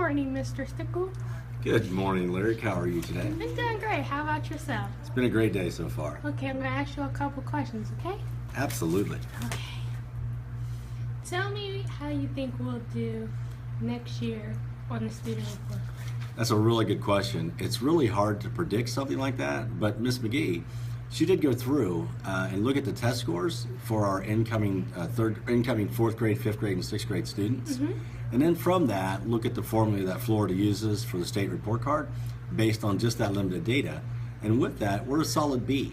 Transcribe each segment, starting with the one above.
morning, Mr. Stickle. Good morning, Lyric. How are you today? I'm doing great. How about yourself? It's been a great day so far. Okay, I'm going to ask you a couple questions, okay? Absolutely. Okay. Tell me how you think we'll do next year on the student report. That's a really good question. It's really hard to predict something like that, but Miss McGee, she did go through and look at the test scores for our incoming fourth grade, fifth grade, and sixth grade students. And then from that, look at the formula that Florida uses for the state report card based on just that limited data. And with that, we're a solid B.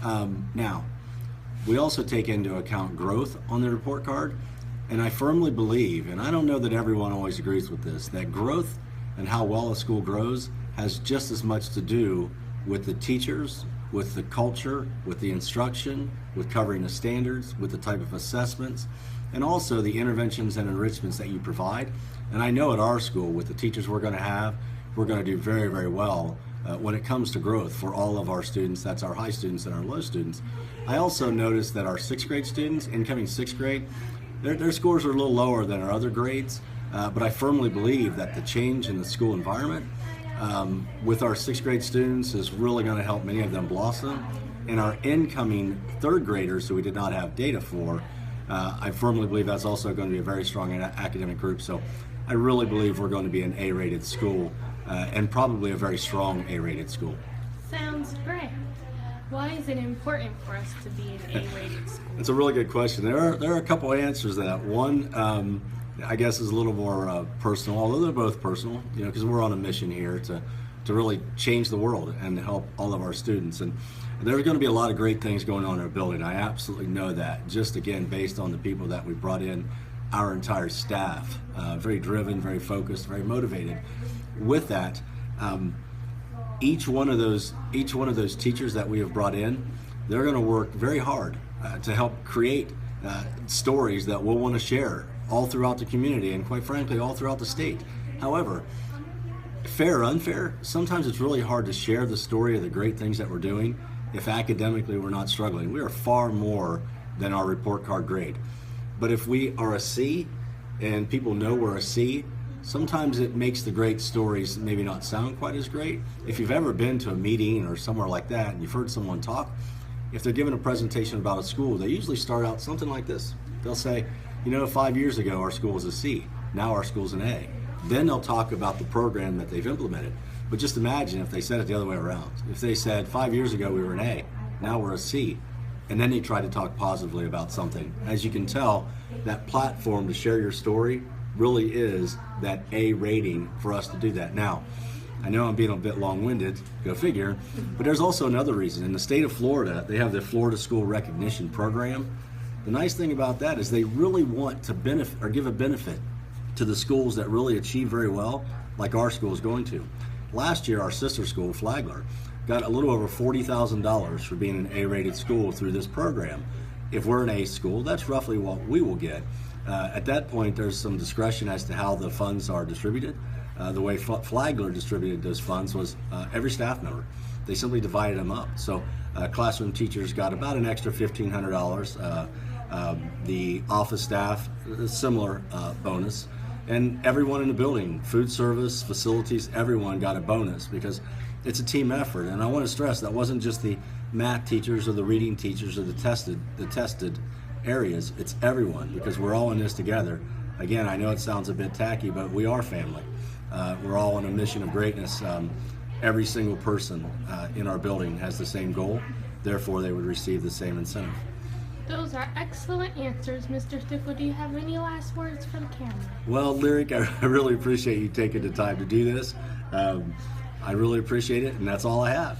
Now, we also take into account growth on the report card. And I firmly believe, and I don't know that everyone always agrees with this, that growth and how well a school grows has just as much to do with the teachers, with the culture, with the instruction, with covering the standards, with the type of assessments, and also the interventions and enrichments that you provide. And I know at our school, with the teachers we're going to have, we're going to do very, very well when it comes to growth for all of our students. That's our high students and our low students. I also noticed that our sixth grade students, incoming sixth grade, their scores are a little lower than our other grades, but I firmly believe that the change in the school environment with our sixth grade students is really going to help many of them blossom. And our incoming third graders, who we did not have data for, I firmly believe that's also going to be a very strong academic group. So I really believe we're going to be an A-rated school and probably a very strong A-rated school. Sounds great. Why is it important for us to be an A-rated school? It's a really good question. There are a couple of answers to that. One, I guess, is a little more personal, although they're both personal, because we're on a mission here to really change the world and help all of our students. And there's going to be a lot of great things going on in our building. I absolutely know that, just again, based on the people that we brought in, our entire staff, very driven, very focused, very motivated. With that, each one of those teachers that we have brought in, they're going to work very hard to help create stories that we'll want to share all throughout the community and, quite frankly, all throughout the state. However, fair or unfair, sometimes it's really hard to share the story of the great things that we're doing if academically we're not struggling. We are far more than our report card grade. But if we are a C and people know we're a C, sometimes it makes the great stories maybe not sound quite as great. If you've ever been to a meeting or somewhere like that and you've heard someone talk, if they're giving a presentation about a school, they usually start out something like this. They'll say, 5 years ago our school was a C, now our school's an A. Then they'll talk about the program that they've implemented. But just imagine if they said it the other way around. If they said 5 years ago we were an A, now we're a C, and then they try to talk positively about something. As you can tell, that platform to share your story really is that A rating for us to do that. Now, I know I'm being a bit long-winded, go figure, but there's also another reason. In the state of Florida, they have the Florida School Recognition Program. The nice thing about that is they really want to benefit or give a benefit to the schools that really achieve very well, like our school is going to. Last year, our sister school, Flagler, got a little over $40,000 for being an A-rated school through this program. If we're an A school, that's roughly what we will get. At that point, there's some discretion as to how the funds are distributed. The way Flagler distributed those funds was every staff member. They simply divided them up. So classroom teachers got about an extra $1,500. The office staff, a similar bonus. And everyone in the building, food service, facilities, everyone got a bonus because it's a team effort. And I want to stress that wasn't just the math teachers or the reading teachers or the tested areas. It's everyone, because we're all in this together. Again, I know it sounds a bit tacky, but we are family. We're all on a mission of greatness. Every single person in our building has the same goal. Therefore, they would receive the same incentive. Those are excellent answers, Mr. Stickle. Do you have any last words for the camera? Well, Lyric, I really appreciate you taking the time to do this. I really appreciate it, and that's all I have.